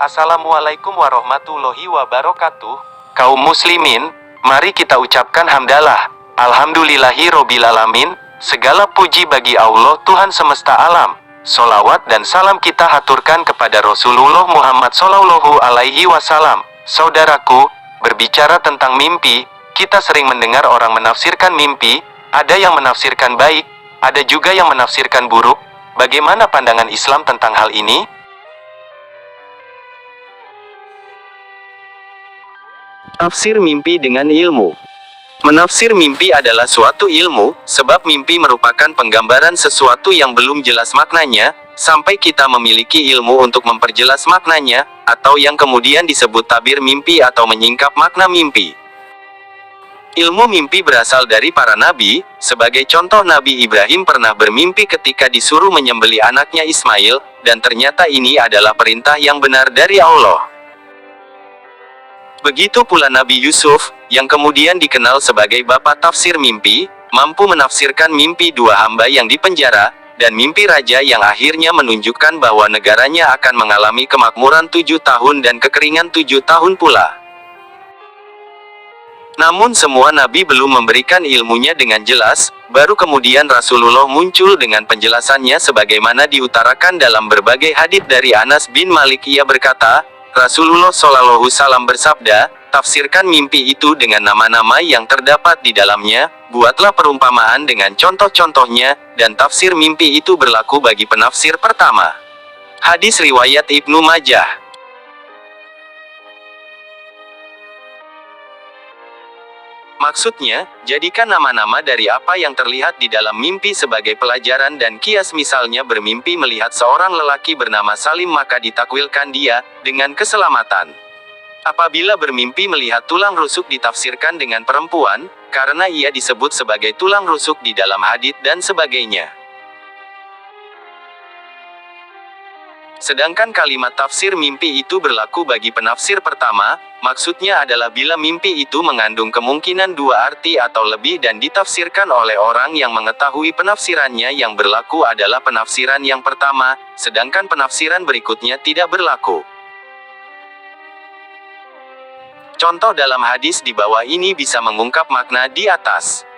Assalamualaikum warahmatullahi wabarakatuh. Kaum muslimin, mari kita ucapkan hamdalah. Alhamdulillahi robbil alamin. Segala puji bagi Allah Tuhan semesta alam. Solawat dan salam kita haturkan kepada Rasulullah Muhammad Sallallahu Alaihi Wasallam. Saudaraku, berbicara tentang mimpi, kita sering mendengar orang menafsirkan mimpi. Ada yang menafsirkan baik, ada juga yang menafsirkan buruk. Bagaimana pandangan Islam tentang hal ini? Tafsir mimpi dengan ilmu. Menafsir mimpi adalah suatu ilmu, sebab mimpi merupakan penggambaran sesuatu yang belum jelas maknanya, sampai kita memiliki ilmu untuk memperjelas maknanya, atau yang kemudian disebut tabir mimpi atau menyingkap makna mimpi. Ilmu mimpi berasal dari para nabi. Sebagai contoh, Nabi Ibrahim pernah bermimpi ketika disuruh menyembelih anaknya Ismail, dan ternyata ini adalah perintah yang benar dari Allah. Begitu pula Nabi Yusuf, yang kemudian dikenal sebagai bapak tafsir mimpi, mampu menafsirkan mimpi dua hamba yang dipenjara, dan mimpi raja yang akhirnya menunjukkan bahwa negaranya akan mengalami kemakmuran 7 tahun dan kekeringan 7 tahun pula. Namun semua nabi belum memberikan ilmunya dengan jelas, baru kemudian Rasulullah muncul dengan penjelasannya sebagaimana diutarakan dalam berbagai hadits dari Anas bin Malik. Ia berkata, Rasulullah Shallallahu Wasallam bersabda, tafsirkan mimpi itu dengan nama-nama yang terdapat di dalamnya, buatlah perumpamaan dengan contoh-contohnya, dan tafsir mimpi itu berlaku bagi penafsir pertama. Hadis riwayat Ibnu Majah. Maksudnya, jadikan nama-nama dari apa yang terlihat di dalam mimpi sebagai pelajaran dan kias. Misalnya bermimpi melihat seorang lelaki bernama Salim, maka ditakwilkan dia dengan keselamatan. Apabila bermimpi melihat tulang rusuk, ditafsirkan dengan perempuan, karena ia disebut sebagai tulang rusuk di dalam hadits dan sebagainya. Sedangkan kalimat tafsir mimpi itu berlaku bagi penafsir pertama, maksudnya adalah bila mimpi itu mengandung kemungkinan dua arti atau lebih dan ditafsirkan oleh orang yang mengetahui penafsirannya. Yang berlaku adalah penafsiran yang pertama, sedangkan penafsiran berikutnya tidak berlaku. Contoh dalam hadis di bawah ini bisa mengungkap makna di atas.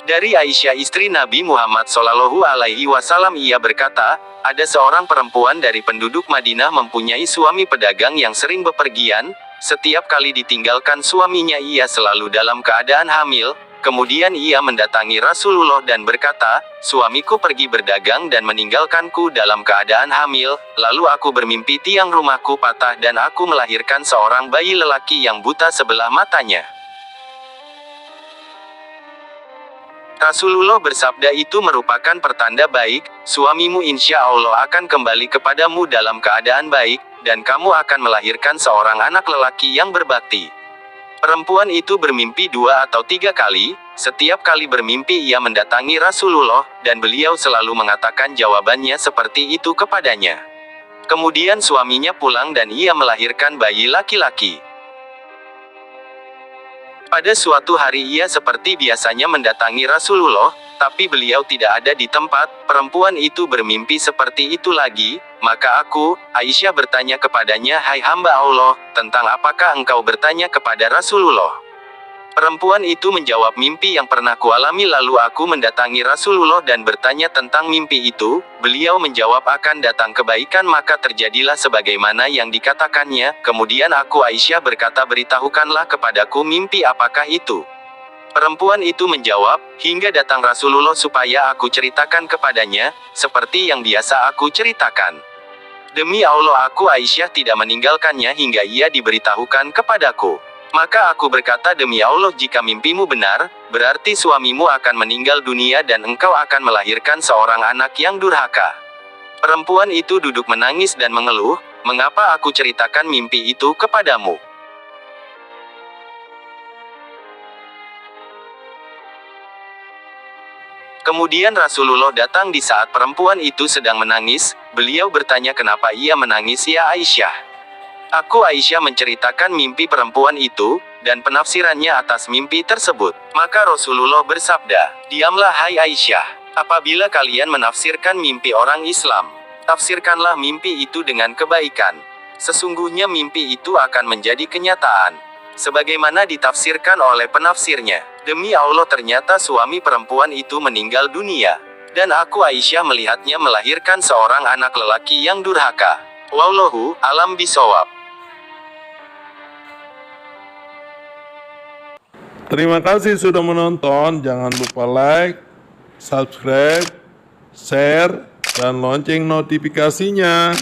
Dari Aisyah istri Nabi Muhammad Shallallahu Alaihi Wasallam, ia berkata, ada seorang perempuan dari penduduk Madinah mempunyai suami pedagang yang sering bepergian. Setiap kali ditinggalkan suaminya, ia selalu dalam keadaan hamil. Kemudian ia mendatangi Rasulullah dan berkata, suamiku pergi berdagang dan meninggalkanku dalam keadaan hamil. Lalu aku bermimpi tiang rumahku patah dan aku melahirkan seorang bayi lelaki yang buta sebelah matanya. Rasulullah bersabda, itu merupakan pertanda baik, suamimu insya Allah akan kembali kepadamu dalam keadaan baik, dan kamu akan melahirkan seorang anak lelaki yang berbakti. Perempuan itu bermimpi 2 atau 3 kali, setiap kali bermimpi ia mendatangi Rasulullah, dan beliau selalu mengatakan jawabannya seperti itu kepadanya. Kemudian suaminya pulang dan ia melahirkan bayi laki-laki. Pada suatu hari ia seperti biasanya mendatangi Rasulullah, tapi beliau tidak ada di tempat. Perempuan itu bermimpi seperti itu lagi, maka aku, Aisyah, bertanya kepadanya, hai hamba Allah, tentang apakah engkau bertanya kepada Rasulullah? Perempuan itu menjawab, mimpi yang pernah kualami. Lalu aku mendatangi Rasulullah dan bertanya tentang mimpi itu. Beliau menjawab, akan datang kebaikan, maka terjadilah sebagaimana yang dikatakannya. Kemudian aku, Aisyah, berkata, beritahukanlah kepadaku mimpi apakah itu. Perempuan itu menjawab, hingga datang Rasulullah supaya aku ceritakan kepadanya, seperti yang biasa aku ceritakan. Demi Allah, aku, Aisyah, tidak meninggalkannya hingga ia diberitahukan kepadaku. Maka aku berkata, demi Allah, jika mimpimu benar, berarti suamimu akan meninggal dunia dan engkau akan melahirkan seorang anak yang durhaka. Perempuan itu duduk menangis dan mengeluh, mengapa aku ceritakan mimpi itu kepadamu? Kemudian Rasulullah datang di saat perempuan itu sedang menangis. Beliau bertanya, kenapa ia menangis ya Aisyah? Aku, Aisyah, menceritakan mimpi perempuan itu, dan penafsirannya atas mimpi tersebut. Maka Rasulullah bersabda, diamlah hai Aisyah, apabila kalian menafsirkan mimpi orang Islam, tafsirkanlah mimpi itu dengan kebaikan. Sesungguhnya mimpi itu akan menjadi kenyataan. Sebagaimana ditafsirkan oleh penafsirnya. Demi Allah ternyata suami perempuan itu meninggal dunia. Dan aku Aisyah melihatnya melahirkan seorang anak lelaki yang durhaka. Wallahu alam bisawab. Terima kasih sudah menonton. Jangan lupa like, subscribe, share, dan lonceng notifikasinya.